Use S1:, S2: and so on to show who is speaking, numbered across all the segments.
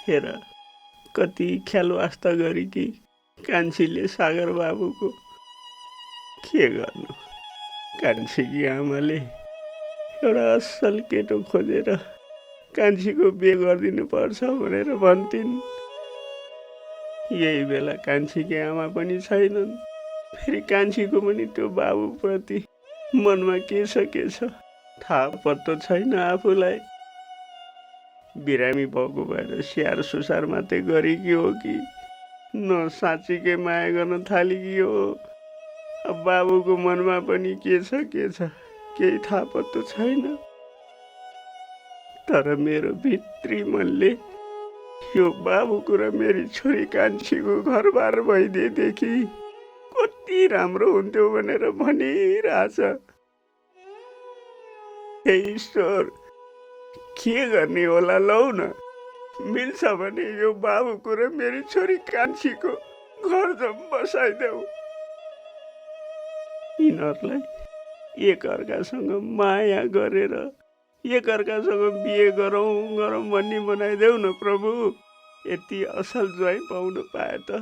S1: हेर कति ख्याल वास्ता गरी कि कान्छीले सागर बाबुको के गर्नु। कान्छीकी आमाले एउटा असल केटो खोजेर कान्छीको बिहे गरिदिनु पर्छ भनेर भन्थिन्। यही बेला कान्छीकी आमा पनि छैनन्। फेरि कान्छीको पनि त्यो बाबुप्रति मनमा के छ थाहा पत्तो छैन आफूलाई। बिरामी भएको भएर स्याहार सुसार मात्रै गरेकी हो कि न साँच्चीकै माया गर्न थालेकी हो। अब बाबुको मनमा पनि के छ केही थाहा पत्तो छैन। तर मेरो भित्री मनले यो बाबुको र मेरी छोरी कान्छीको घरबार भइदिएदेखि कति राम्रो हुन्थ्यो भनेर भनिरहेछ। हे ईश्वर, के गर्ने होला लौ न। मिल्छ भने यो बाबुको र मेरी छोरी कान्छीको घर जम बसाइदेऊ। यिनीहरूलाई एकअर्कासँग माया गरेर एकअर्कासँग बिहे गरौँ भन्ने बनाइदेऊ न प्रभु। यति असल ज्वाइँ पाउन पाए त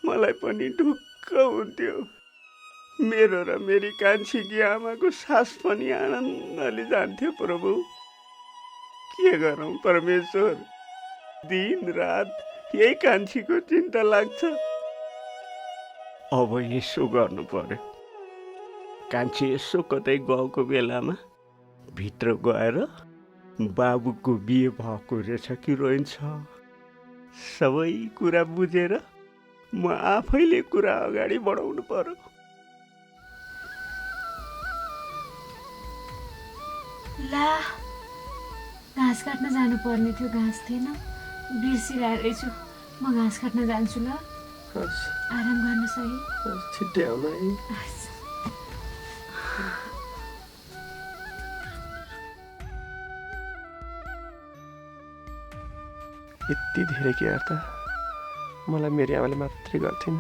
S1: मलाई पनि ढुक्क हुन्थ्यो। मेरो र मेरी कान्छीकी आमाको सास पनि आनन्दले जान्थ्यो प्रभु। के गरौँ परमेश्वर, दिन रात यही कान्छीको चिन्ता लाग्छ। अब यसो गर्नु पर्यो। कान्छी यसो कतै गएको बेलामा भित्र गएर बाबुको बिहे भएको रहेछ कि रहन्छ सबै कुरा बुझेर म आफैले कुरा अगाडि बढाउनु पर्यो।
S2: ला, घाँस काट्न जानु पर्ने थियो, घाँस थिएन, बिर्सिरहेको छु। म घाँस काट्न जान्छु ल। आराम गर्नुहोस् है।
S1: छिट्टै आउनु है।
S3: यति धेरै केयर त मलाई मेरी आमाले मात्रै गर्थिन्।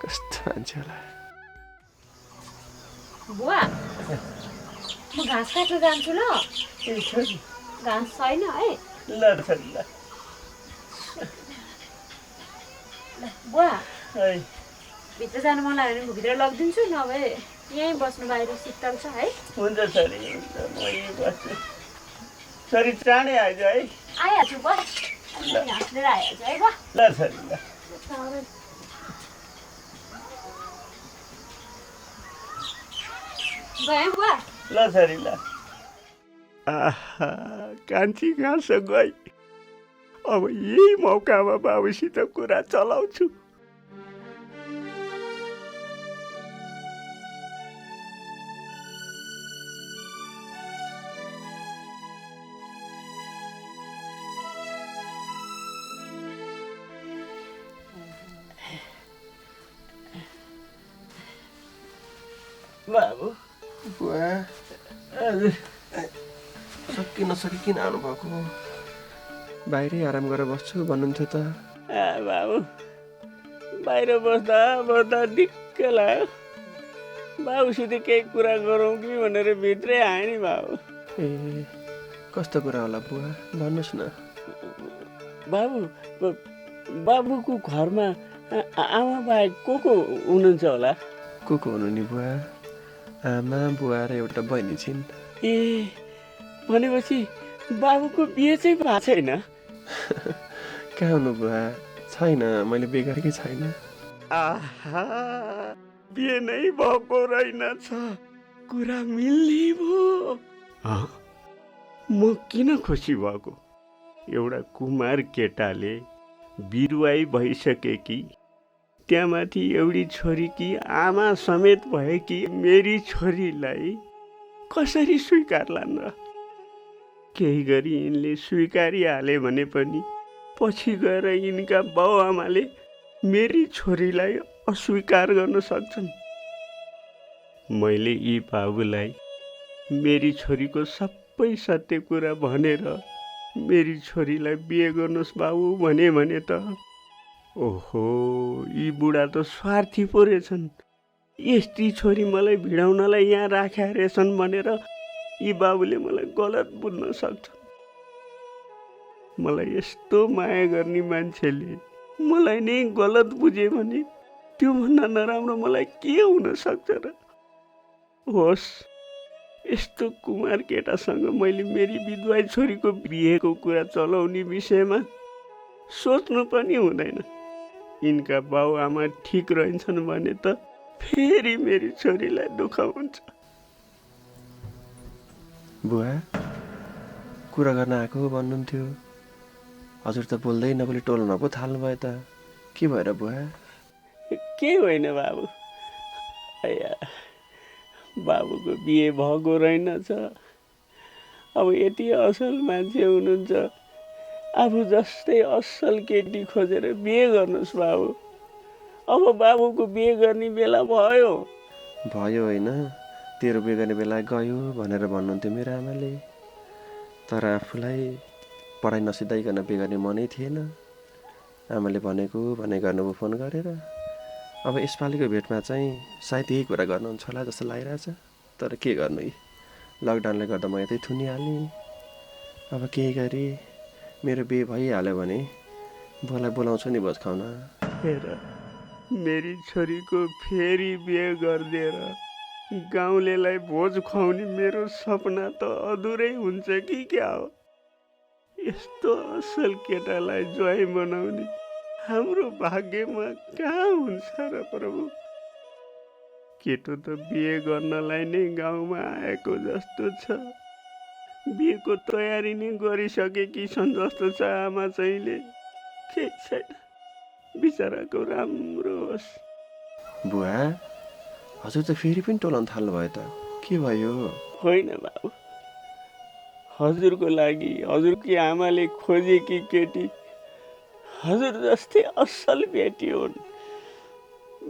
S3: कस्तो मान्छे होला।
S2: बुवा, म घाँस काट्न जान्छु ल। घाँस छैन है।
S1: ल
S2: बुवा, भित्र जानु मन लाग्यो भने म भित्र लगिदिन्छु, नभए यहीँ बस्नु बाहिर शीतल छ है।
S1: हुन्छ छोरी, म यहीँ बस्छु। छोरी चाँडै आइज है।
S2: आइहाल्छु बस, घाँस लिएर आइहाल्छु है बा।
S1: ल छोरी ल।
S2: गएँ बुवा।
S1: ल छोरी ल। आहा, कान्छी कहाँ गई। अब यही मौकामा बाबुसित कुरा चलाउँछु। बाबु,
S3: बुवा, सकि नसकि किन आउनुभएको? बाहिरै आराम गरेर बस्छु भन्नुहुन्थ्यो त।
S1: बाबु, बाहिर बस्दा बस्दा दिक्क लाग्यो। बाबुसित केही कुरा गरौँ कि भनेर भित्रै आएँ नि बाबु।
S3: ए, कस्तो कुरा होला बुवा, भन्नुहोस् न।
S1: बाबु, बाबुको घरमा आमा बाहेक को हुनुहुन्छ होला?
S3: को हुनु नि बुवा? आमा बुवा र एउटा बहिनी छिन्।
S1: ए भनेपछि बाबुको बिहे चाहिँ भएको छैन?
S3: कहाँ हुनु बुवा? छैन, मैले बिहे गरेकै छैन।
S1: आहा, बिहे नै भएको रहेनछ। कुरा मिल्ने भयो। म किन खुसी भएको? एउटा कुमार केटाले बिरुवाई भइसकेकी, त्यहाँमाथि एउटी छोरीकी आमा समेत भएकी मेरी छोरीलाई कसरी स्वीकारलान् र? केही गरी यिनले स्वीकारिहाले भने पनि पछि गएर यिनका बाउआमाले मेरी छोरीलाई अस्वीकार गर्न सक्छन्। मैले यी बाबुलाई मेरी छोरीको सबै सत्य कुरा भनेर मेरी छोरीलाई बिहे गर्नुहोस् बाबु भने त ओहो, यी बुढा त स्वार्थी पो रहेछन्। यस्ती छोरी मलाई भिडाउनलाई यहाँ राखेका रहेछन् भनेर यी बाबुले मलाई गलत बुझ्न सक्छन्। मलाई यस्तो माया गर्ने मान्छेले मलाई नै गलत बुझे भने त्योभन्दा नराम्रो मलाई के हुन सक्छ र? होस्, यस्तो कुमार केटासँग मैले मेरी विधवा छोरीको बिहेको कुरा चलाउने विषयमा सोच्नु पनि हुँदैन। यिनका बाउआमा ठिक रहन्छन् भने त फेरि मेरी छोरीलाई दुःख हुन्छ।
S3: बुवा, कुरा गर्न आएको भन्नुहुन्थ्यो, हजुर त बोल्दै नबोली टोल्न पो थाल्नुभयो त। के भएर बुवा?
S1: के होइन बाबु, बाबुको बिहे भएको रहेनछ। अब यति असल मान्छे हुनुहुन्छ, आफू जस्तै असल केटी खोजेर बिहे गर्नुहोस् बाबु। अब बाबुको बिहे गर्ने बेला भयो।
S3: भयो होइन, तेरो बिहे गर्ने बेला गयो भनेर भन्नुहुन्थ्यो मेरो आमाले। तर आफूलाई पढाइ नसिधाइकन बिहे गर्ने मनै थिएन। आमाले भनेको गर्नुभयो फोन गरेर। अब यसपालिको भेटमा चाहिँ सायद यही कुरा गर्नुहुन्छ होला जस्तो लागिरहेछ। तर के गर्नु, लकडाउनले गर्दा म यतै थुनिहालेँ। अब केही गरी मेरो बिहे भइहाल्यो भने बुवालाई बोलाउँछु नि भोज खुवाउन।
S1: हेर, मेरी छोरीको फेरि बिहे गरिदिएर गाउँलेलाई भोज खुवाउने मेरो सपना त अधुरै हुन्छ कि क्या हो? यस्तो असल केटालाई ज्वाइँ बनाउने हाम्रो भाग्यमा कहाँ हुन्छ र प्रभु? केटो त बिहे गर्नलाई नै गाउँमा आएको जस्तो छ। बिहेको तयारी नै गरिसकेकी छन् जस्तो छ आमा चाहिँले। केही छैन, बिचराको राम्रो होस्।
S3: बुवा, हजुर त फेरि पनि टोलाउन थाल्नुभयो त, के भयो?
S1: होइन बाबु, हजुरको लागि हजुरकी आमाले खोजेकी केटी हजुर जस्तै असल बेटी हुन्।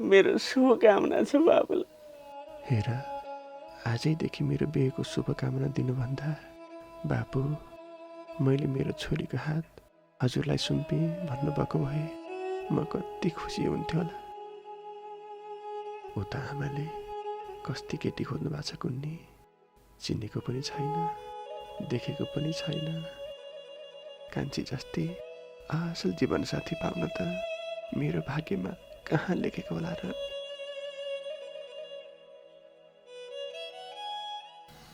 S1: मेरो शुभकामना छ बाबुलाई।
S3: हेर, आजैदेखि मेरो बिहेको शुभकामना दिनुभन्दा बाबु, मैले मेरो छोरीको हात हजुरलाई सुम्पेँ भन्नुभएको भए म कति खुसी हुन्थ्यो होला। उता आमाले कस्ती केटी खोज्नु भएको छ कुन्नी, चिनेको पनि छैन, देखेको पनि छैन। कान्छी जस्तै असल जीवनसाथी पाउन त मेरो भाग्यमा कहाँ लेखेको होला र?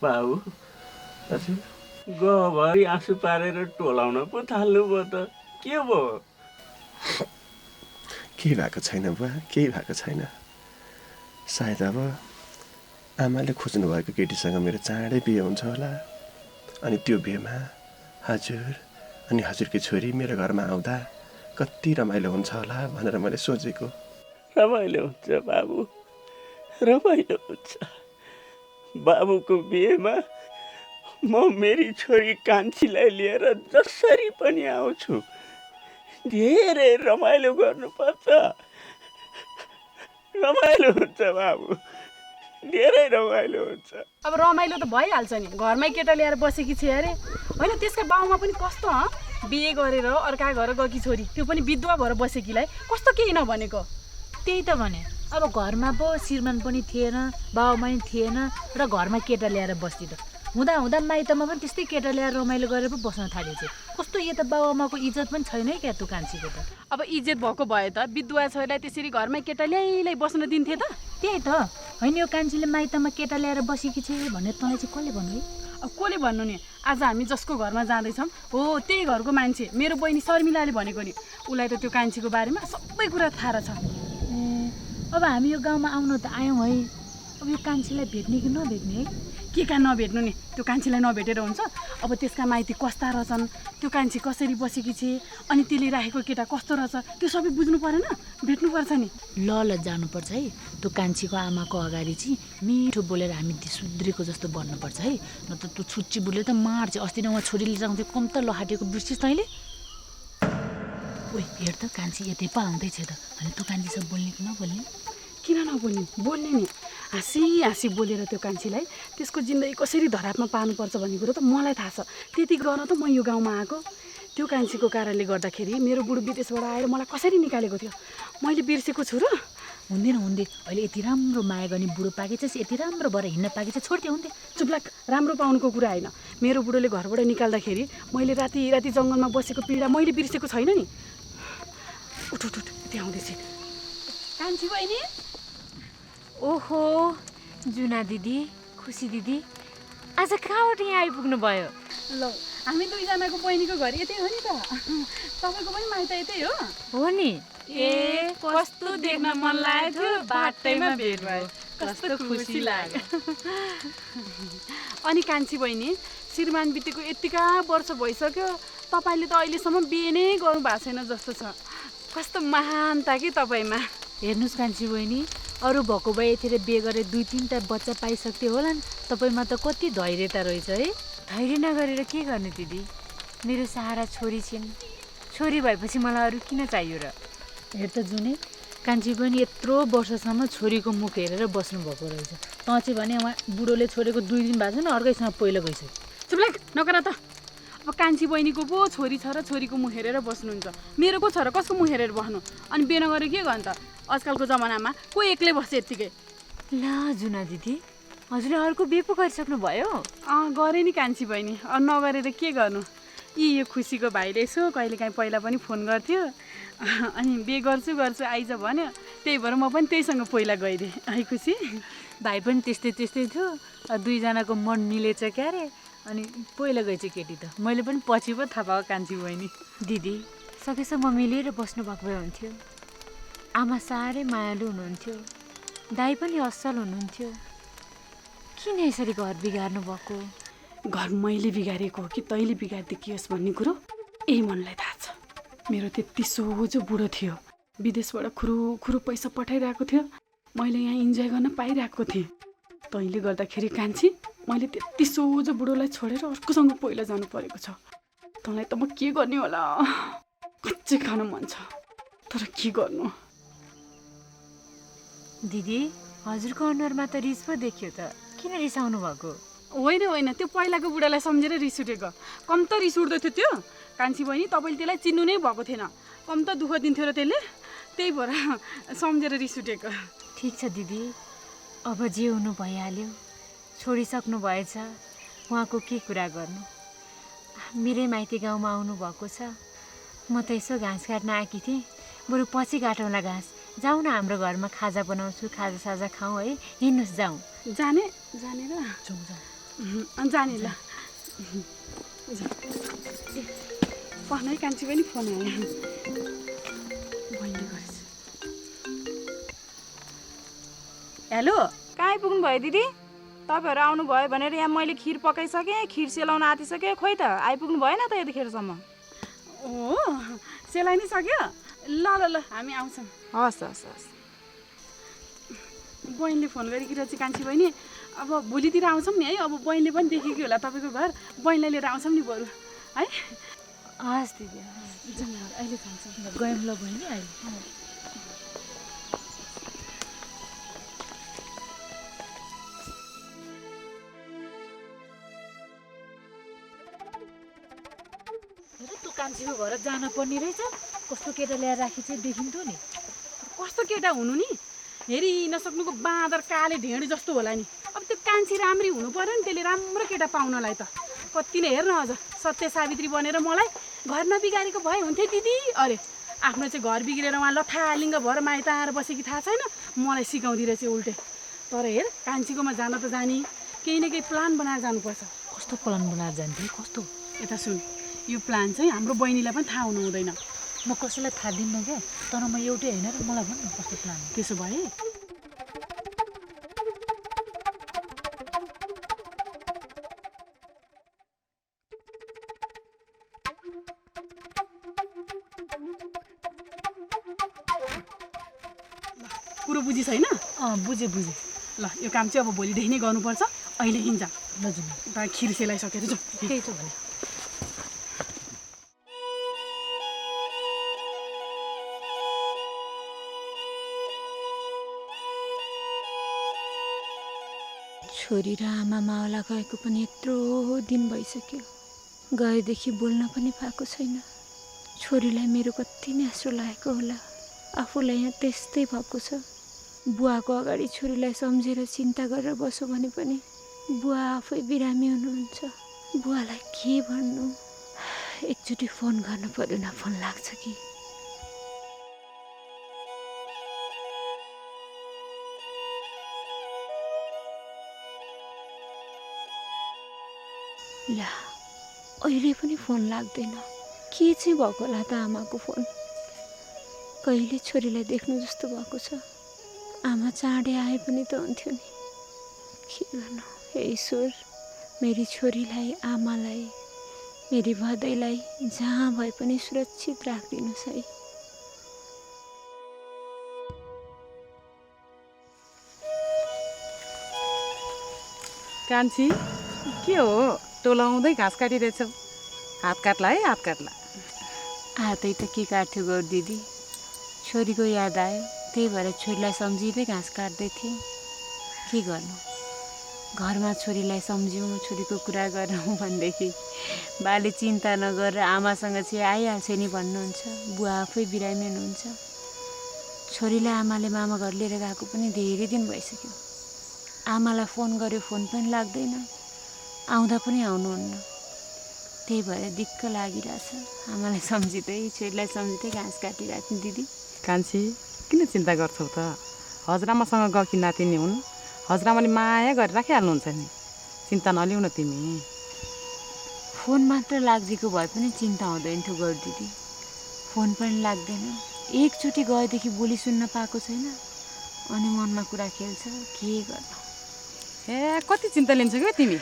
S1: बाबु,
S3: हजुर,
S1: गहभरि आँसु पारेर टोलाउन पो थाल्नुभयो त, के भयो?
S3: केही भएको छैन बुवा, केही भएको छैन। सायद अब आमाले खोज्नु भएको केटीसँग मेरो चाँडै बिहे हुन्छ होला। अनि त्यो बिहेमा हजुर अनि हजुरकी छोरी मेरो घरमा आउँदा कति रमाइलो हुन्छ होला भनेर मैले सोचेको।
S1: रमाइलो हुन्छ बाबु, रमाइलो हुन्छ। बाबुको बिहेमा म मेरी छोरी कान्छीलाई लिएर जसरी पनि आउँछु। धेरै रमाइलो गर्नुपर्छ, रमाइलो हुन्छ बाबु, धेरै रमाइलो हुन्छ।
S4: अब रमाइलो त भइहाल्छ नि, घरमै केटा ल्याएर बसेकी छ अरे होइन। त्यसका बाउमा पनि कस्तो बिहे गरेर अर्का घर गएकी छोरी, त्यो पनि विधवा भएर बसेकीलाई कस्तो केही नभनेको।
S5: त्यही त भने, अब घरमा पो श्रीमान पनि थिएन, बाउमा पनि थिएन र घरमा केटा ल्याएर बस्ती त हुँदा हुँदा माइतमा पनि त्यस्तै केटा ल्याएर रमाइलो गरेर पो बस्न थालेछ। कस्तो यो त बाबुआमाको इज्जत पनि छैन है क्या तँ कान्छीको त।
S4: अब इज्जत भएको भए त विधवा छोरीलाई त्यसरी घरमै केटा ल्याइ बस्न दिन्थे त।
S5: त्यही त होइन, यो कान्छीले माइतमा केटा ल्याएर बसेकी छ भनेर तँलाई चाहिँ कसले भन्नु है?
S4: अब कसले भन्नु नि, आज हामी जसको घरमा जाँदैछौँ हो त्यही घरको मान्छे मेरो बहिनी शर्मिलाले भनेको नि। उसलाई त त्यो कान्छीको बारेमा सबै कुरा थाहा रहेछ।
S5: अब हामी यो गाउँमा आउनु त आयौँ है, अब यो कान्छीलाई भेट्ने कि नभेट्ने है?
S4: के का नभेट्नु नि, त्यो कान्छीलाई नभेटेर हुन्छ। अब त्यसका माइती कस्ता रहेछन्, त्यो कान्छी कसरी बसेकी छ, अनि त्यसले राखेको केटा कस्तो रहेछ, त्यो सबै बुझ्नु परेन, भेट्नुपर्छ नि।
S5: ल जानुपर्छ है। त्यो कान्छीको आमाको अगाडि चाहिँ मिठो बोलेर हामी सुध्रेको जस्तो बन्नुपर्छ है, न त त्यो छुच्ची बुढले त मार्छ। अस्ति नै उहाँ छोरीले जान्छ कम त लहाटेको बिर्सिस् तैँले? ओइ हेर त कान्छी यतै पो आउँदैछ त। अनि त्यो कान्छीसँग बोल्ने कि नबोल्ने?
S4: किन नबोल्ने, बोल्ने नि। हाँसी बोलेर त्यो कान्छीलाई त्यसको जिन्दगी कसरी धरापमा पार्नुपर्छ भन्ने कुरो त मलाई थाहा छ। त्यति गर्न त म यो गाउँमा आएको। त्यो कान्छीको कारणले गर्दाखेरि मेरो बुढो विदेशबाट आएर मलाई कसरी निकालेको थियो मैले बिर्सेको छु र?
S5: हुँदैन अहिले यति राम्रो माया गर्ने बुढो पाकेछस्, यति राम्रो भएर हिँड्न पाकेछ, छोड्दै हुन्थे।
S4: चुप्लाक, राम्रो पाउनुको कुरा होइन। मेरो बुढोले घरबाट निकाल्दाखेरि मैले राति जङ्गलमा बसेको पीडा मैले बिर्सेको छैन नि। उठ त्यहाँ आउँदैछ कान्छी बहिनी।
S2: ओहो जुना दिदी, खुसी दिदी, आज कहाँबाट यहाँ आइपुग्नु भयो?
S4: ल हामी दुईजनाको बहिनीको घर यतै हो नि त। तपाईँको पनि माइत यतै हो?
S2: हो नि।
S4: ए कस्तो देख्न मन लागेको थियो, बाटैमा भेट भयो, कस्तो खुसी लाग्यो। अनि कान्छी बहिनी, श्रीमान बितेको यतिका वर्ष भइसक्यो, तपाईँले त अहिलेसम्म बिहे नै गर्नु भएको छैन जस्तो छ। कस्तो महानता कि तपाईँमा।
S5: हेर्नुहोस् कान्छी बहिनी, अरू भएको भए यतिखेर बिहे गरेर 2-3टा बच्चा पाइसक्थ्यो होला नि। तपाईँमा त कति धैर्यता रहेछ है।
S2: धैर्य नगरेर के गर्ने दिदी, मेरो सहारा छोरी छिन्। छोरी भएपछि मलाई अरू किन चाहियो र?
S5: हेर त जुने, कान्छी बहिनी यत्रो वर्षसम्म छोरीको मुख हेरेर बस्नुभएको रहेछ। तँ चाहिँ भने उहाँ बुढोले छोडेको 2 दिन भएको छैन, अर्कैसँग पहिलो गइसक्यो।
S4: चुप्लाक नगर त। अब कान्छी बहिनीको पो छोरी छ र छोरीको मुख हेरेर बस्नुहुन्छ, मेरो को छ र कसको मुख हेरेर बस्नु? अनि बिहे नगरेर के गर्नु त? आजकलको जमानामा को एक्लै बस्छ यत्तिकै?
S2: ल जुना दिदी, हजुरले अर्को बिहे पो गरिसक्नु भयो?
S4: गरेँ नि कान्छी बहिनी, नगरेर के गर्नु। यो खुसीको भाइले यसो कहिलेकाहीँ पहिला पनि फोन गर्थ्यो, अनि बिहे गर्छु आइज भन्यो, त्यही भएर म पनि त्यहीसँग पहिला गइदिएँ। है खुसी?
S5: भाइ पनि त्यस्तै थियो, दुईजनाको मन मिलेछ क्या रे, अनि पहिला गएछ केटी त। मैले पनि पछि पो थाहा पाएको कान्छी बहिनी।
S2: दिदी सकेसम्म मिलेर बस्नु भएको भए हुन्थ्यो। आमा साह्रै मायालु हुनुहुन्थ्यो, दाइ पनि असल हुनुहुन्थ्यो। किन यसरी घर बिगार्नु भएको?
S4: घर मैले बिगारेको हो कि तैँले बिगारिदिएकिस् भन्ने कुरो यही मनलाई थाहा छ। मेरो त्यति सोझो बुढो थियो, विदेशबाट खुरु पैसा पठाइरहेको थियो, मैले यहाँ इन्जोय गर्न पाइरहेको थिएँ। तैँले गर्दाखेरि कान्छी, मैले त्यति सोझो बुढोलाई छोडेर अर्कोसँग पहिला जानु परेको छ। तँलाई त म के गर्ने होला, कच्चे खान मन छ, तर के गर्नु।
S2: दिदी हजुरको अनुहारमा त रिस पो देखियो त, किन रिसाउनु भएको?
S4: होइन त्यो पहिलाको बुढालाई सम्झेर रिस उठेको। कम त रिस उठ्दो थियो त्यो कान्छी बहिनी, तपाईँले त्यसलाई चिन्नु नै भएको थिएन। कम त दुःख दिन्थ्यो र त्यसले, त्यही भएर सम्झेर रिस उठेको।
S2: ठिक छ दिदी, अब जे हुनु भइहाल्यो, छोडिसक्नु भएछ, उहाँको के कुरा गर्नु। मेरै माइती गाउँमा आउनु भएको छ, म त यसो घाँस काट्न आएकी थिएँ, बरु पछि काटौँला घाँस। जाउँ न, हाम्रो घरमा खाजा बनाउँछु, खाजा खाउँ है। हिँड्नुहोस् जाउँ।
S4: जाने र जाने ल। पढ्न है कान्छी पनि फोन आयो, बहिनीले गरेछ।
S6: हेलो, कहाँ आइपुग्नु भयो दिदी? तपाईँहरू आउनुभयो भनेर यहाँ मैले खिर पकाइसकेँ, खिर सेलाउन आँटिसकेँ, खोइ त आइपुग्नु भएन त यतिखेरसम्म।
S4: ओ सेलाइ नै सक्यो? ल हामी आउँछौँ।
S6: हस्।
S4: बहिनीले फोन गरिकन चाहिँ कान्छी बहिनी, अब भोलितिर आउँछौँ नि है। अब बहिनीले पनि देखेको होला तपाईँको घर, बहिनीलाई लिएर आउँछौँ नि बरु है।
S2: हस् दिदी,
S4: अहिले खान्छौँ।
S5: गयौँ ल बहिनी अहिले। तँ कान्छीको घर जान पर्ने रहेछ, कस्तो केटा ल्याएर राखी चाहिँ देखिन्थ्यो नि।
S4: कस्तो केटा हुनु नि, हेरि नसक्नुको बाँदर काले ढेँडी जस्तो होला नि। अब त्यो कान्छी राम्री हुनु पर्यो नि, त्यसले राम्रो केटा पाउनलाई त। कतिले हेर्न अझ सत्य सावित्री बनेर मलाई घर नबिगारेको भए हुन्थ्यो दिदी अरे। आफ्नो चाहिँ घर बिग्रेर उहाँ लथालिङ्ग भएर माइत आएर बसेकी थाहा छैन, मलाई सिकाउँदै रहेछ उल्टे। तर हेर कान्छीकोमा जान त जाने, केही न केही प्लान बनाएर जानुपर्छ।
S5: कस्तो प्लान बनाएर जान्थे? कस्तो?
S4: यता सुन, यो प्लान चाहिँ हाम्रो बहिनीलाई पनि थाहा हुनु हुँदैन।
S5: म कसैलाई थाहा दिन्न क्या, तर म एउटै होइन र मलाई भन्नु कस्तो प्लान हो।
S4: त्यसो भए कुरो बुझी छैन?
S5: बुझेँ।
S4: ल यो काम चाहिँ अब भोलिदेखि नै गर्नुपर्छ। अहिले हिँड्छ
S5: ल जाउँ।
S4: उता खिर सेलाइसकेर जाउँ।
S5: त्यही त भने।
S2: छोरी र आमा मावला गएको पनि यत्रो दिन भइसक्यो। गएदेखि बोल्न पनि पाएको छैन। छोरीलाई मेरो कति नै आँसु लागेको होला। आफूलाई यहाँ त्यस्तै भएको छ। बुवाको अगाडि छोरीलाई सम्झेर चिन्ता गरेर बसो भने पनि बुवा आफै बिरामी हुनुहुन्छ। बुवालाई के भन्नु? एकचोटि फोन गर्नु पर्यो न, फोन लाग्छ कि? ला, अहिले पनि फोन लाग्दैन। के चाहिँ भएको होला त आमाको फोन? कहिले छोरीलाई देख्नु जस्तो भएको छ। आमा चाँडै आए पनि त हुन्थ्यो नि। के गर्नु? हे ईश्वर, मेरी छोरीलाई, आमालाई, मेरी भदैलाई जहाँ भए पनि सुरक्षित राखिदिनुहोस् है।
S6: कान्छी के हो टोलाउँदै घाँस काटिरहेछौ? हात काट्ला है, हात काट्ला।
S2: हातै त के काट्थ्यो गौर दिदी, छोरीको याद आयो, त्यही भएर छोरीलाई सम्झिँदै घाँस काट्दै थिएँ। के गर्नु, घरमा छोरीलाई सम्झ्यौँ, छोरीको कुरा गरौँ भनेदेखि बाले चिन्ता नगरेर आमासँग चाहिँ आइहाल्छ नि भन्नुहुन्छ। बुवा आफै बिरामी हुनुहुन्छ। छोरीलाई आमाले मामा घर लिएर गएको पनि धेरै दिन भइसक्यो। आमालाई फोन गर्यो, फोन पनि लाग्दैन, आउँदा पनि आउनुहुन्न। त्यही भएर दिक्क लागिरहेछ। आमालाई सम्झिँदै, छोरीलाई सम्झिँदै घाँस काटिरहेको थिएँ दिदी।
S6: कान्छी किन चिन्ता गर्छौ त? हजुरआमासँग गएकी नातिनी हुन्, हजुरआमाले माया गरेर राखिहाल्नुहुन्छ नि। चिन्ता नलिउ न तिमी।
S2: फोन मात्र लाग्दिएको भए पनि चिन्ता हुँदैन थियो गौर दिदी। फोन पनि लाग्दैन। एकचोटि गएदेखि बोली सुन्न पाएको छैन, अनि मनमा कुरा खेल्छ। के गर्नु?
S6: ए कति चिन्ता लिन्छौ क्या तिमी?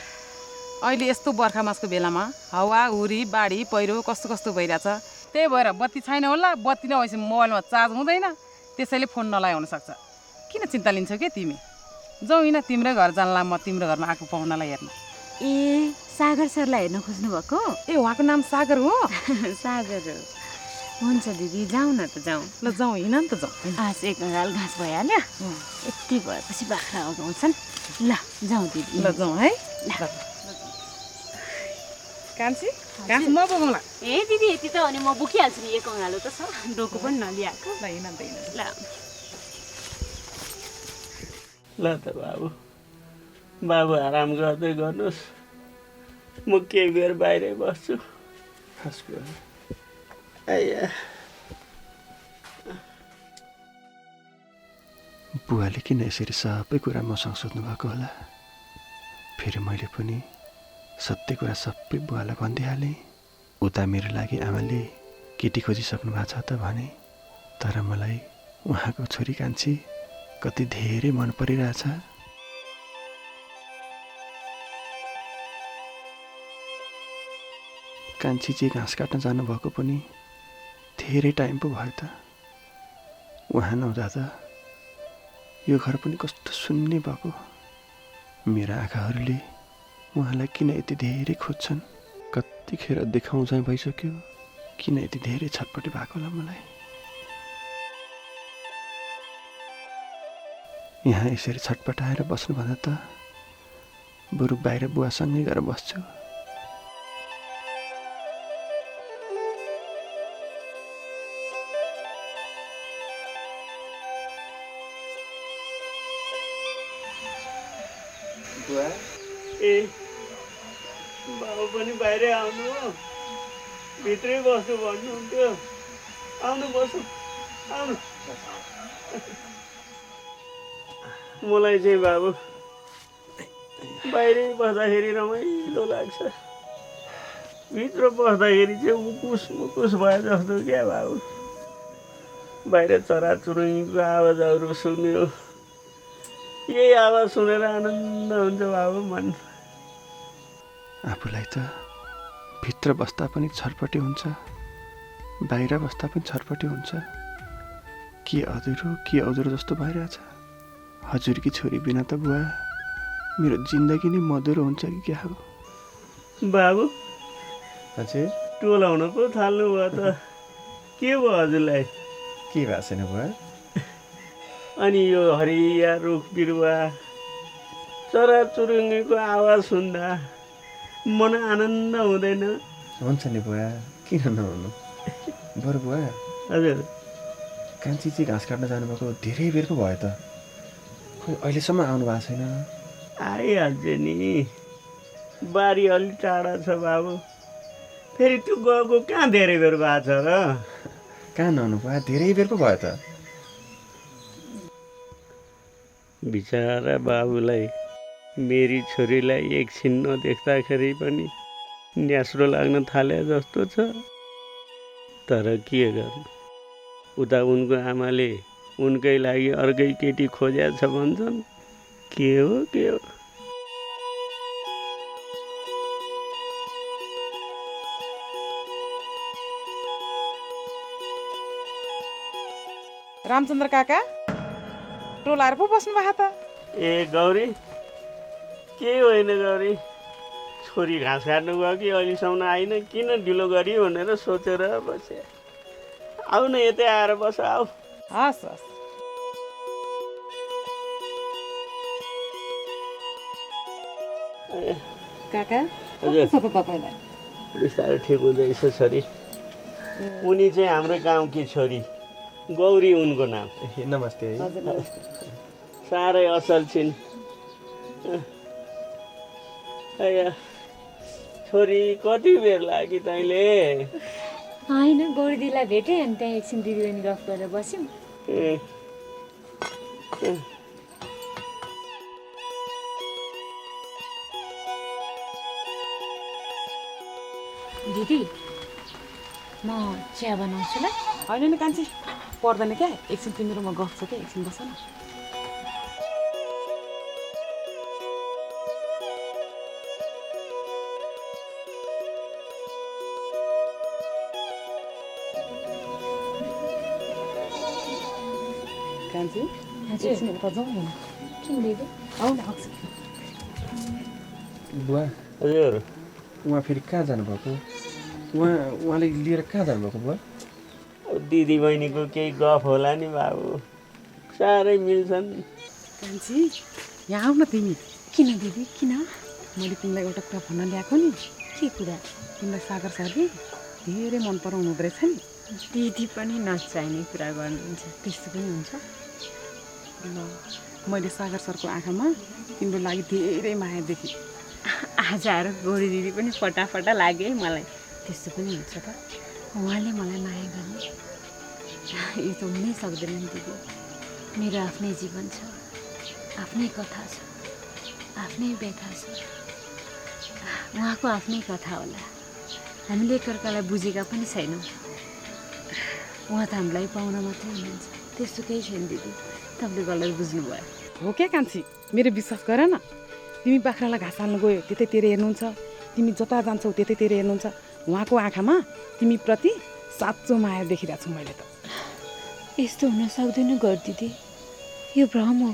S6: अहिले यस्तो बर्खा मासको बेलामा हावा हुरी बाढी पहिरो कस्तो कस्तो भइरहेछ। त्यही भएर बत्ती छैन होला, बत्ती नभएपछि मोबाइलमा चार्ज हुँदैन, त्यसैले फोन नलाइ हुनसक्छ। किन चिन्ता लिन्छौ क्या तिमी? जाउँ होइन, तिम्रै घर जानला, म तिम्रो घरमा आएको पाहुनालाई हेर्न।
S2: ए, सागर सरलाई हेर्न खोज्नु भएको?
S6: ए उहाँको नाम सागर हो?
S2: सागर हो। हुन्छ दिदी, जाउँ न त, जाउँ।
S6: ल जाउँ, हिँड नि त, जाउँ।
S2: आज एक गाल घाँस भइहाल्यो, यति भएपछि बाख्रा अगाउँछन्। ल जाउँ दिदी।
S6: ल जाउँ है। कान्छी घाँस म बोकाउँला।
S2: ए दिदी, यति त अनि म बोकिहाल्छु नि। एक अँगालो त छ, डोको पनि नलिआएको।
S6: ल हिँड त हिँड।
S2: ल
S1: ल त बाबु, बाबु आराम गर्दै गर्नुहोस्। म केही बेर बाहिरै बस्छु। आइया,
S3: बुवाले किन यसरी सबै कुरा मसँग सोध्नु भएको होला? फेरि मैले पनि सत्य कुरा सबै बुवालाई भनिदिइहालेँ। उता मेरो लागि आमाले केटी खोजिसक्नु भएको छ त भने, तर मलाई उहाँको छोरी कान्छी कति धेरै मन परिरहेछ। कान्छी चाहिँ घाँस काट्न जानुभएको पनि धेरै टाइम पो भयो त। उहाँ नहुँदा त यो घर पनि कस्तो सुन्ने भएको। मेरा आँखाहरूले उहाँलाई किन यति धेरै खोज्छन्? कतिखेर देखाउँ चाहिँ भइसक्यो, किन यति धेरै छटपटी भएको होला मलाई? यहाँ यसरी छटपटाएर बस्नुभन्दा त बरु बाहिर बुवासँगै गएर बस्छु। बुवा
S1: ए बाबु पनि बाहिरै आउनु हो, भित्रै बस्नु भन्नुहुन्थ्यो। आउनु बस्नु, आउनु। मलाई चाहिँ बाबु बाहिरै बस्दाखेरि रमाइलो लाग्छ, भित्र बस्दाखेरि चाहिँ उकुस मुकुस भए जस्तो क्या बाबु। बाहिर चराचुरुङ्गीको आवाजहरू सुन्यो, यही आवाज सुनेर आनन्द हुन्छ बाबु मन।
S3: आफूलाई त भित्र बस्दा पनि छटपटी हुन्छ, बाहिर बस्दा पनि छटपटी हुन्छ। के अधुरो जस्तो भइरहेछ। हजुरकी छोरी बिना त बुवा मेरो जिन्दगी नै मधुरो हुन्छ कि क्या हो?
S1: बाबु
S3: हजुर
S1: टोलाउन पो थाल्नु भयो त, के भयो हजुरलाई?
S3: के भएको छैन बुवा?
S1: अनि यो हरिया रुख बिरुवा चराचुरुङ्गीको आवाज सुन्दा मन आनन्द हुँदैन?
S3: हुन्छ नि बुवा, किन नहुनु। बरु बुवा
S1: हजुर
S3: कान्छी चाहिँ घाँस काट्न जानुभएको धेरै बेर पो भयो त, खोइ अहिलेसम्म आउनु भएको छैन।
S1: आइहाल्छ नि, बारी अलि टाढा छ बाबु। फेरि त्यो गएको कहाँ धेरै बेर भएको छ र?
S3: कहाँ नहुनु बुवा, धेरै बेर पो भयो त।
S1: बिचरा बाबुलाई मेरी छोरीलाई एकछिन नदेख्दाखेरि पनि न्यास्रो लाग्न थाले जस्तो छ। तर के गर्नु, उता उनको आमाले उनकै लागि अर्कै केटी खोज्या छ भन्छन्। के हो के हो?
S6: रामचन्द्र काका टोलाएर पो बस्नु भएको त।
S1: ए गौरी, के होइन गौरी, छोरी घाँस काट्नु गयो कि अहिलेसम्म आइन, किन ढिलो गरी भनेर सोचेर बसेँ। आऊ न यतै आएर बस, आऊ।
S6: हस् हस्। काका
S1: हजुर
S6: कस्तो छ तपाईँलाई?
S1: बिस्तारै ठिक हुँदैछ छोरी। उनी चाहिँ हाम्रो गाउँकी छोरी, गौरी उनको नाम।
S3: नमस्ते है।
S6: हजुर नमस्ते।
S1: साह्रै असल छिन्। अया छोरी कति बेर लाग्यो तैँले?
S2: होइन, गौरी दिदीलाई भेटेँ अनि त्यहाँ एकछिन दिदीबहिनी गफ गरेर बस्यौँ।
S1: ए,
S2: दिदी म चिया बनाउँछु ल।
S6: होइन नि कान्छी पर्दैन क्या, एकछिन तिम्रो म गफ छ क्या, एकछिन बस न। कान्छी
S2: हजुर
S6: एकछिन उता जाउँ न।
S2: किन दिदी?
S6: आउन आउँछ।
S3: बुवा
S1: हजुर
S3: उहाँ फेरि कहाँ जानुभएको? उहाँले लिएर कहाँ जानुभएको बुवा?
S1: दिदी बहिनीको केही गफ होला नि बाबु, साह्रै मिल्छन्।
S6: कान्छी यहाँ आऊ न तिमी।
S2: किन दिदी, किन?
S6: मैले तिमीलाई एउटा कुरा भन्न ल्याएको नि।
S2: के कुरा?
S6: तिमीलाई सागर सरले धेरै मन पराउनु हुँदो रहेछ नि।
S2: दिदी पनि नचाहिने कुरा गर्नुहुन्छ, त्यस्तो पनि हुन्छ?
S6: ल मैले सागर सरको आँखामा तिम्रो लागि धेरै माया देखेँ।
S2: आज आएर गौरी दिदी पनि फटाफटा लाग्यो है मलाई। त्यस्तो पनि हुन्छ त? उहाँले मलाई माया गर्ने? यो त हुनै सक्दैन नि दिदी। मेरो आफ्नै जीवन छ, आफ्नै कथा छ, आफ्नै व्यथा छ। उहाँको आफ्नै कथा होला, हामीले एकअर्कालाई बुझेका पनि छैनौँ। उहाँ त हामीलाई पाउन मात्रै हुनुहुन्छ, त्यस्तो केही छैन दिदी। तपाईँले गलत बुझ्नुभयो।
S6: हो क्या कान्छी, मेरो विश्वास गर न। तिमी बाख्रालाई घाँस हाल्नु गयो त्यतैतिर हेर्नुहुन्छ, तिमी जता जान्छौ त्यतैतिर हेर्नुहुन्छ। उहाँको आँखामा तिमीप्रति साँचो माया देखिरहेको छु मैले त।
S2: यस्तो हुन सक्दैन गौरी दिदी, यो भ्रम हो।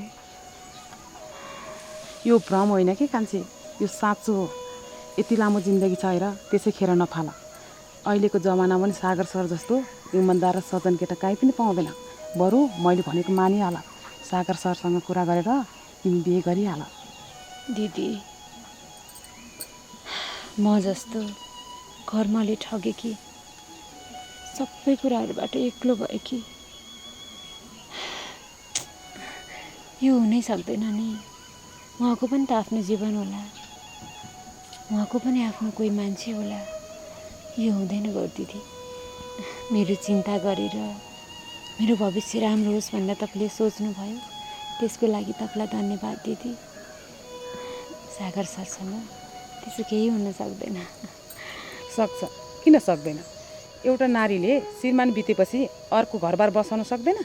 S6: यो भ्रम होइन कि कान्छी, यो साँचो हो। यति लामो जिन्दगी छ हेर, त्यसै खेर नफाल। अहिलेको जमाना पनि सागर सर जस्तो इमान्दार र सजन केटा काहीँ पनि पाउँदैन। बरु मैले भनेको मानिहाल, सागर सरसँग कुरा गरेर तिमी बिहे गरिहाल।
S2: दिदी म जस्तो कर्मले ठगेकी, सबै कुराहरूबाट एक्लो भएकी, यो हुनै सक्दैन नि। उहाँको पनि त आफ्नो जीवन होला, उहाँको पनि आफ्नो कोही मान्छे होला। यो हुँदैन गौर दिदी। मेरो चिन्ता गरेर मेरो भविष्य राम्रो होस् भनेर तपाईँले सोच्नुभयो, त्यसको लागि तपाईँलाई धन्यवाद दिदी। सागर सरसँग त्यसो केही हुन सक्दैन।
S6: सक्छ, किन सक्दैन? एउटा नारीले श्रीमान बितेपछि अर्को घरबार बसाउन सक्दैन?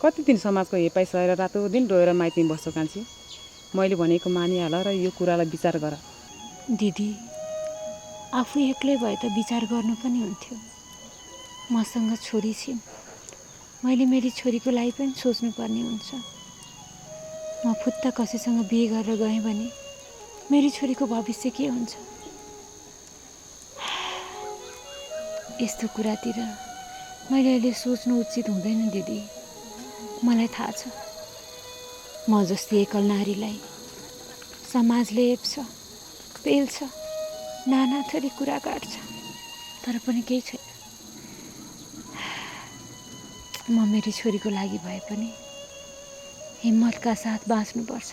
S6: कति दिन समाजको हेपाइ सहेर रातो दिन रोएर माइतीमा बस्छौ कान्छी? मैले भनेको मानिहाल र यो कुरालाई विचार गर।
S2: दिदी, आफू एक्लै भए त विचार गर्नु पनि हुन्थ्यो। मसँग छोरी छिन्, मैले मेरी छोरीको लागि पनि सोच्नुपर्ने हुन्छ। म फुत्त कसैसँग बिहे गरेर गएँ भने मेरी छोरीको भविष्य के हुन्छ? यस्तो कुरातिर मैले अहिले सोच्नु उचित हुँदैन दिदी। मलाई थाहा छ, म जस्तै एकल नारीलाई समाजले हेप्छ, पेल्छ, नाना थरी कुरा काट्छ, तर पनि केही छैन। म मेरी छोरीको लागि भए पनि हिम्मतका साथ बाँच्नुपर्छ।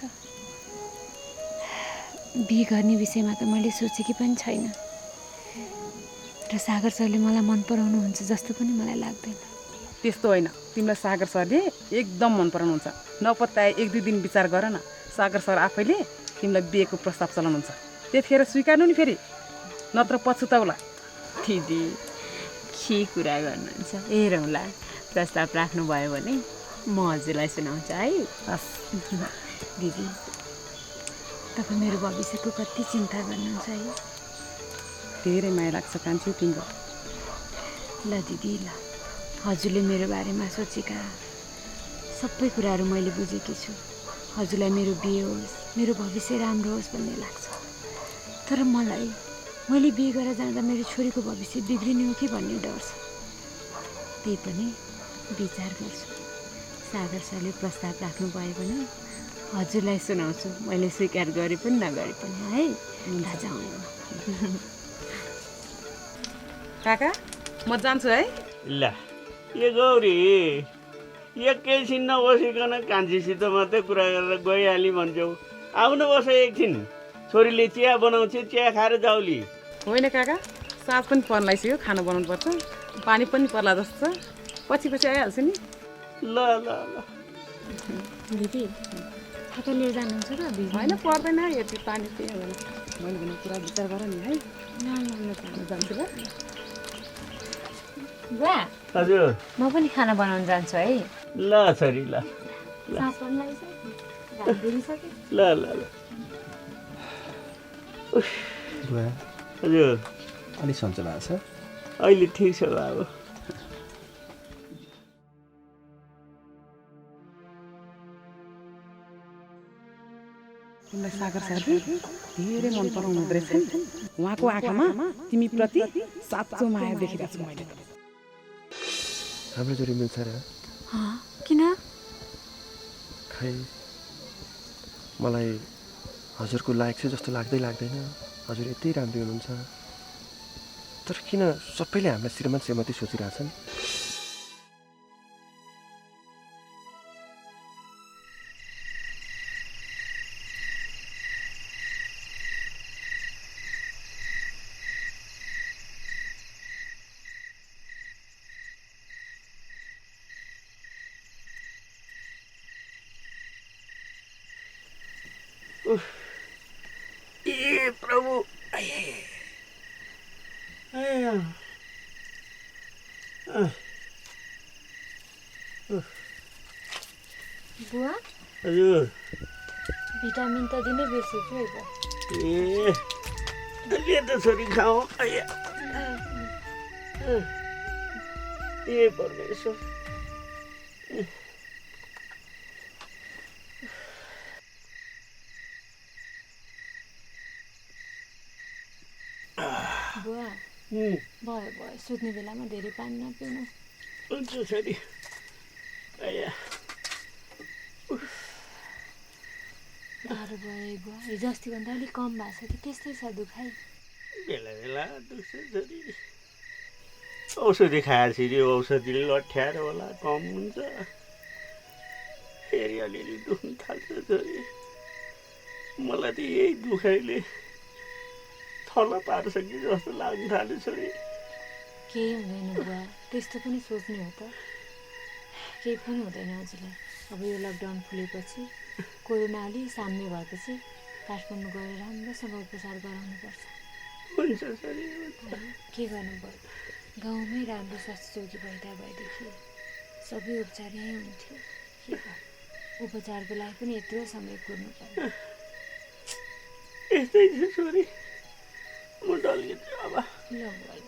S2: बिहे गर्ने विषयमा त मैले सोचेकी पनि छैन, र सागर सरले मलाई मन पराउनुहुन्छ जस्तो पनि मलाई लाग्दैन।
S6: त्यस्तो होइन, तिमीलाई सागर सरले एकदम मन पराउनुहुन्छ। नपत्याए 1-2 दिन विचार गर न। सागर सर आफैले तिमीलाई बिहेको प्रस्ताव चलाउनुहुन्छ। त्यतिखेर स्वीकार्नु नि फेरि, नत्र पछुताउला।
S2: दिदी के कुरा गर्नुहुन्छ? हेरौँला, प्रस्ताव राख्नुभयो भने म हजुरलाई सुनाउँछु है।
S6: हस्
S2: दिदी, तपाईँ मेरो भविष्यको कति चिन्ता गर्नुहुन्छ है।
S6: धेरै माया लाग्छ कान्छी तिम्रो।
S2: ल दिदी, ल, हजुरले मेरो बारेमा सोचेका सबै कुराहरू मैले बुझेकी छु। हजुरलाई मेरो बिहे होस्, मेरो भविष्य राम्रो होस् भन्ने लाग्छ। तर मैले बिहे गरेर जाँदा मेरो छोरीको भविष्य बिग्रिने हो कि भन्ने डर छ। त्यही पनि विचार गर्छु। सागर सरले प्रस्ताव राख्नुभयो भने हजुरलाई सुनाउँछु, मैले स्वीकार गरे पनि नगरे पनि है। जाउँ
S6: काका, म जान्छु है।
S1: ल ए गौरी, एकैछिन नबसिकन कान्छीसित मात्रै कुरा गरेर गइहाली भन्छौ। आउनु बस एकछिन, छोरीले चिया बनाउँछ, चिया खाएर जाउली।
S6: होइन काका, साँझ पनि पर्लाइसक्यो, खाना बनाउनु पर्छ, पानी पनि पर्ला जस्तो छ। पछि आइहाल्छु नि।
S1: ल ल ल
S2: दिदी, खाता लिएर जानुहुन्छ र?
S6: होइन पर्दैन, यति पानी त्यही हुँदैन। मैले भने कुरा विचार गर नि है।
S2: ल
S6: जान्छु ल।
S2: बुवा,
S1: हजुर।
S2: म पनि खाना बनाउन जान्छु है।
S1: ल छोरी, ल
S2: साँझ पर्न लागिसक्यो, घाम डुबिसक्यो।
S1: ल ल ल।
S3: बुवा,
S1: हजुर,
S3: अलिक सन्चो भएको छ?
S1: अहिले ठिक छ बाबु।
S6: तिमीलाई सागर सरले धेरै मन पराउनु हुँदो रहेछ नि। उहाँको आँखामा तिमीप्रति साँचो माया देखिरहेको छु मैले।
S3: हाम्रो जोडी मिल्छ र?
S2: किन?
S3: खै मलाई हजुरको लायक चाहिँ जस्तो लाग्दैन। हजुर यति राम्रो हुनुहुन्छ, तर किन सबैले हामीलाई श्रीमान श्रीमती सोचिरहेछन्?
S1: ए प्रभु,
S2: बुवा,
S1: हजुर।
S2: भिटामिन त दिनै बिर्सेछु है।
S1: ले त छोरी खाऊ। ए परमेश्वर,
S2: बुवा, भयो सुत्ने बेलामा धेरै पानी नपिउनु।
S1: हुन्छ छोरी।
S2: गाह्रो भयो बुवा, हिजो अस्तिभन्दा अलिक कम भएको छ कि त्यस्तै छ दुखाइ?
S1: बेला बेला दुख्छ छोरी। औषधि खाएपछि औषधिले लट्ठ्याएर होला कम हुन्छ, फेरि अलिअलि दुख्नु थाल्छ छोरी। मलाई त यही दुखाइले थल पार्छ कि जस्तो लाग्न थाल्यो छोरी।
S2: केही हुँदैन बुवा, त्यस्तो पनि सोच्ने हो त। केही पनि हुँदैन हजुरलाई। अब यो लकडाउन खुलेपछि कोरोना अलि साम्य भएपछि काठमाडौँ गएर राम्रोसँग उपचार गराउनुपर्छ।
S1: हुन्छ छोरी।
S2: के गर्नु भयो, गाउँमै राम्रो स्वास्थ्य चौकी भएदेखि सबै उपचार यहीँ हुन्थ्यो। के गर्नु, उपचारको लागि पनि यत्रो समय कुर्नु पर्यो।
S1: यस्तै छ छोरी, म डल्किन्छु अब।
S2: ल बुवा ल।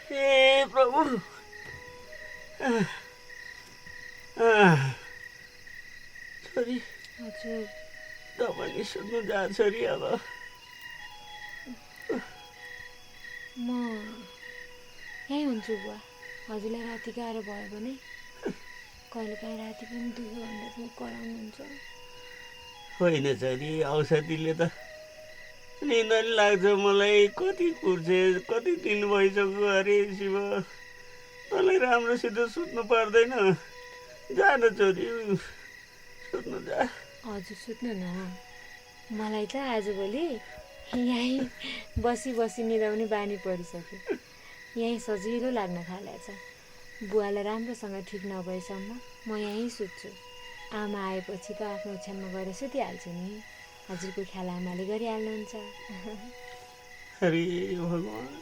S1: ए प्रभु, छोरी
S2: हजुर
S1: तपाईँ सुत्नु जा छोरी। अब
S2: म यहीँ हुन्छु बुवा। हजुरलाई राति गाह्रो भयो भने कहिलेकाहीँ राति पनि 2 घन्टा कराउनुहुन्छ।
S1: होइन छोरी, औषधिले त निन्द नि लाग्छ मलाई। कति कुर्छे, कति दिन भइसक्यो। अरे शिव, तँलाई राम्रोसित सुत्नु पर्दैन। जा न छोरी, सुत्नु जा।
S2: हजुर सुत्नु न। मलाई त आजभोलि यहीँ बसी बसी निदाउने बानी परिसक्यो। यहीँ सजिलो लाग्न थालेछ। बुवालाई राम्रोसँग ठिक नभएसम्म म यहीँ सुत्छु। आमा आएपछि त आफ्नो ओछ्यानमा गएर सुतिहाल्छु नि। हजुरको ख्याल आमाले गरिहाल्नुहुन्छ।
S1: अरे भगवान्,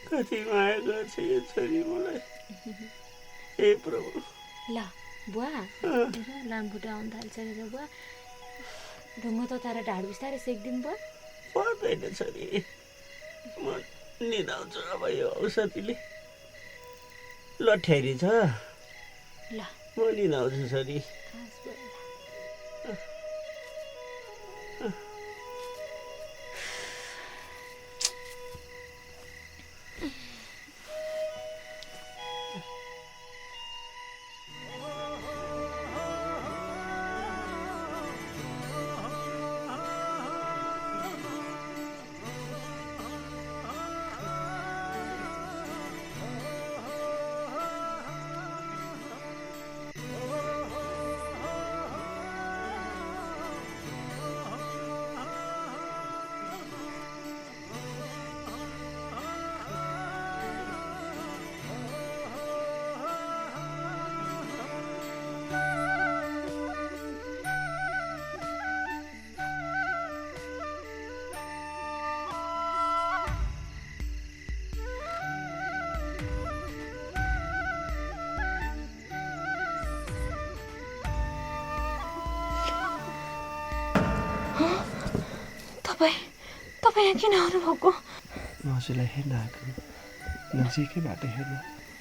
S1: कति माया गर्छ यो छोरी मलाई। ए प्रभु।
S2: ल बुवा, लामखुट्टे आउनु थाल्छ नि त बुवा। र म त तारा ढाड बिस्तारै सेकिदिनु बुवा।
S1: पर्दैन छोरी, म निदाउँछु अब यो औषधिले। ल ठेरी छ,
S2: ल
S1: म निदाउँछु छोरी।
S2: खास बुवा। तपाईँ यहाँ किन आउनुभएको?
S3: म हजुरलाई हेर्न आएको, नजिकैबाट हेर्न।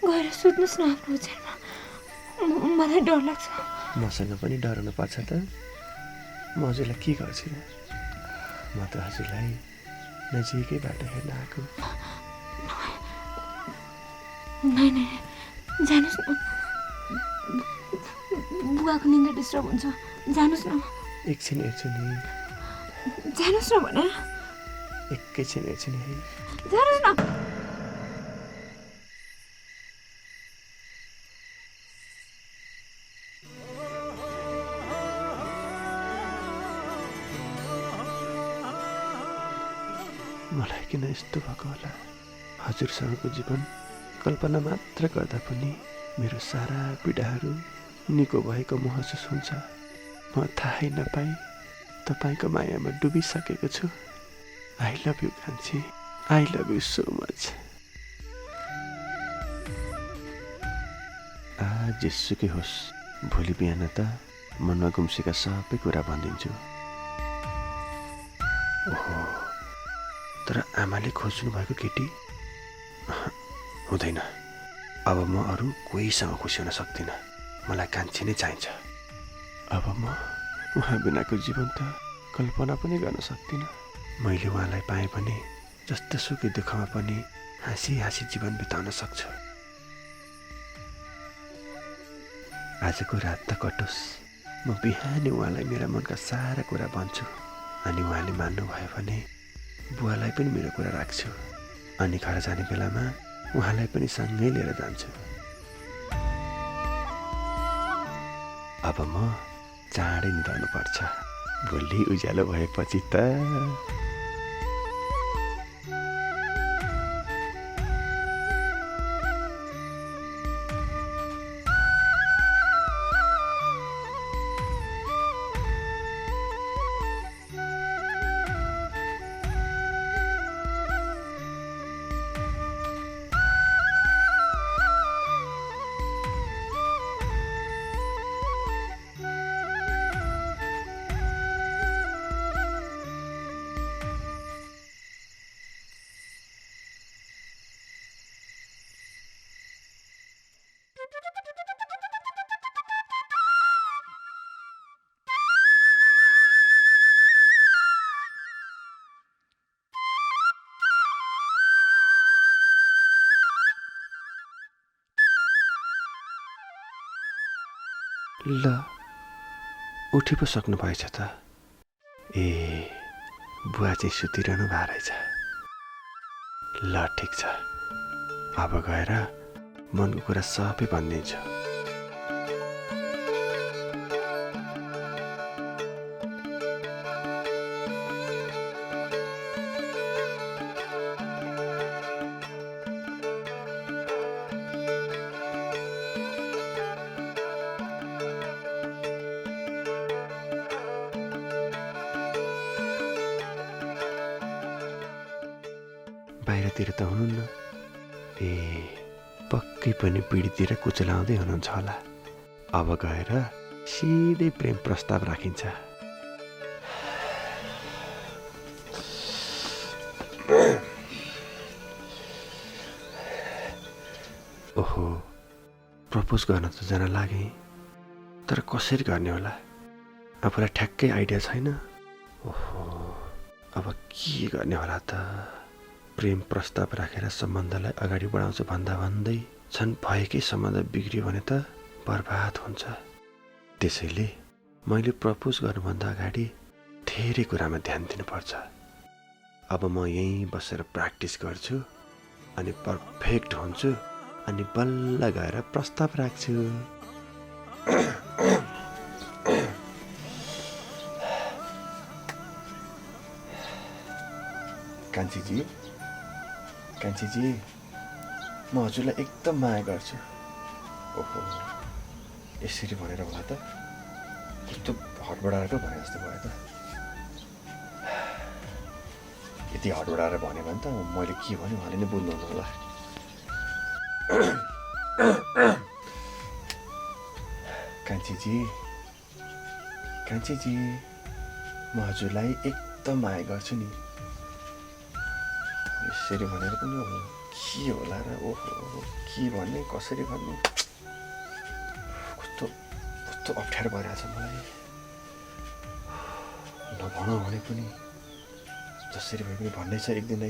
S2: गएर सुत्नुहोस् न आफ्नो ओछ्यानमा। मलाई डर लाग्छ।
S3: मसँग पनि डराउनु पर्छ त? म हजुरलाई के गर्छु र? म त हजुरलाई नजिकैबाट हेर्न आएको।
S2: नै जानुहोस् न। बुवाको निन्द्रा डिस्टर्ब हुन्छ। जानुहोस् न।
S3: एकछिन हेर्छु नि।
S2: जानुहोस् न भने।
S3: एकैछिन हेर्छु नि है।
S2: जानुहोस् न।
S3: मलाई किन यस्तो भएको होला? हजुरसँगको जीवन कल्पना मात्र गर्दा पनि मेरो सारा पीडाहरू निको भएको महसुस हुन्छ। म थाहै नपाई तपाईँको मायामा डुबिसकेको छु। आई लभ यु कान्छी, I love you so much. जेसुकै होस्, भोलि बिहान त मनमा गुम्सेका सबै कुरा भनिदिन्छु। ओहो, तर आमाले खोज्नु भएको केटी हुँदैन। अब म अरू कोहीसँग खुसी हुन सक्दिनँ। मलाई कान्छी नै चाहिन्छ। अब म उहाँ बिनाको जीवन त कल्पना पनि गर्न सक्दिनँ। मैले उहाँलाई पाएँ भने जस्तो सुकै दुःखमा पनि हाँसी हाँसी जीवन बिताउन सक्छु। आजको रात त कटोस्, म बिहानै उहाँलाई मेरा मनका सारा कुरा भन्छु। अनि उहाँले मान्नुभयो भने बुवालाई पनि मेरो कुरा राख्छु। अनि घर जाने बेलामा उहाँलाई पनि सँगै लिएर जान्छु। अब म चाँडै निधाउनुपर्छ। भोलि उज्यालो भएपछि त ल उठि पो सक्नु भएछ त। ए बुवा चाहिँ सुतिरहनु भएको रहेछ। ल ठिक छ, अब गएर मनको कुरा सबै भनिदिन्छु। बाहिरतिर त हुनुहुन्न। ए पक्कै पनि पिँढीतिर कुचलाउँदै हुनुहुन्छ होला। अब गएर सिधै प्रेम प्रस्ताव राखिन्छ। ओहो, प्रपोज गर्न त जान लागेँ, तर कसरी गर्ने होला? आफूलाई ठ्याक्कै आइडिया छैन। ओहो, अब के गर्ने होला त? प्रेम प्रस्ताव राखेर सम्बन्धलाई अगाडि बढाउँछु भन्दा भन्दै छन् भएकै सम्बन्ध बिग्रियो भने त बर्बाद हुन्छ। त्यसैले मैले प्रपोज गर्नुभन्दा अगाडि धेरै कुरामा ध्यान दिनुपर्छ। अब म यहीँ बसेर प्र्याक्टिस गर्छु, अनि पर्फेक्ट हुन्छु, अनि बल्ल गएर प्रस्ताव राख्छु। कान्छीजी, म हजुरलाई एकदम माया गर्छु। ओहो, यसरी भनेर होला त? कस्तो हडबडाएर भने जस्तो भयो त। यति हडबडाएर भन्यो भने त मैले के भन्यो उहाँले नै बुझ्नुहुन्न होला। कान्छीजी, म हजुरलाई एकदम माया गर्छु नि। यसरी भनेर पनि के होला र? ओहो, के भन्ने, कसरी भन्ने, कस्तो अप्ठ्यारो भइरहेछ मलाई। नभनौँ भने पनि जसरी भए पनि भन्नै छ, एक दिन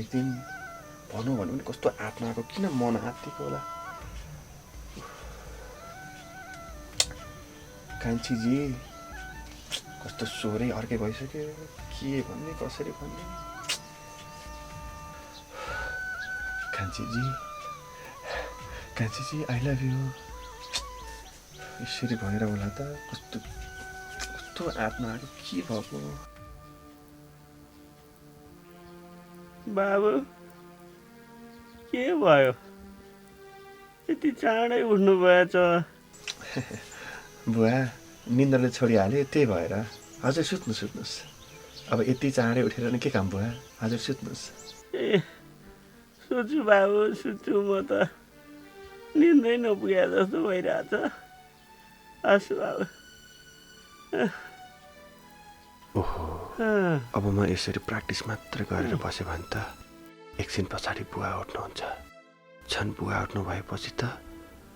S3: भनौँ भने पनि कस्तो आत्मा आएको, किन मन आत्तिको होला? कान्छीजी, कस्तो स्वरै अर्कै भइसक्यो। के भन्ने, कसरी भन्ने? कान्छीजी, आई लभ यु। यसरी भनेर होला त? कस्तो आत्मा आएको, के भएको?
S1: बाबु के भयो? यति चाँडै उठ्नु भएछ?
S3: बुवा, निन्द्राले छोडिहाल्यो, त्यही भएर। हजुर सुत्नुहोस्। अब यति चाँडै उठेर नि के काम बुवा? हजुर सुत्नुहोस्।
S1: ए सुत्छु बाबु, सुत्छु। म त निन्दै नपुगे जस्तो भइरहेछ। हस् बाबु।
S3: ओहो, अब म यसरी प्र्याक्टिस मात्र गरेर बसेँ भने त एकछिन पछाडि बुवा उठ्नुहुन्छ। छन् बुवा उठ्नु भएपछि त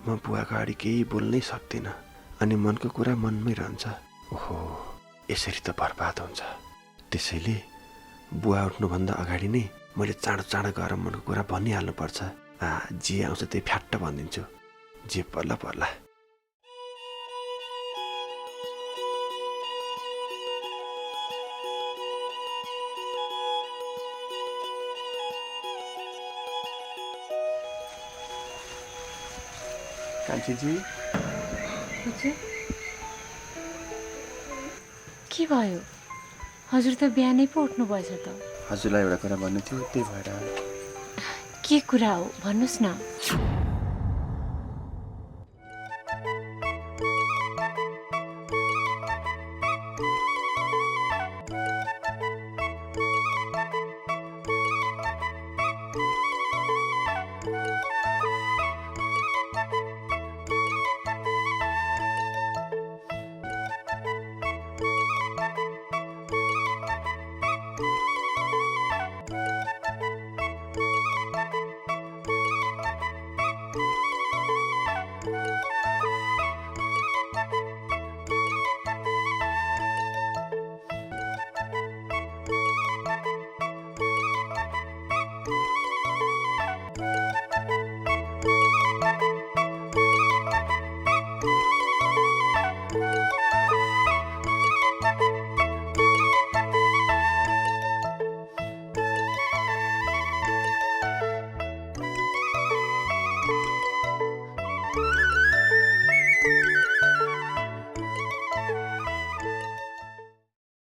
S3: म बुवाको अगाडि केही बोल्नै सक्दिनँ, अनि मनको कुरा मनमै रहन्छ। ओहो, यसरी त बर्बाद हुन्छ। त्यसैले बुवा उठ्नुभन्दा अगाडि नै मैले चाँडो गएर मनको कुरा भनिहाल्नुपर्छ। जे आउँछ त्यही फ्याट्ट भनिदिन्छु, जे पर्ला पर्ला। कान्छीजी,
S2: के भयो? हजुर त बिहानै पो उठ्नु भएछ त।
S3: हजुरलाई एउटा कुरा भन्नु थियो, त्यही भएर।
S2: के कुरा हो भन्नुहोस् न।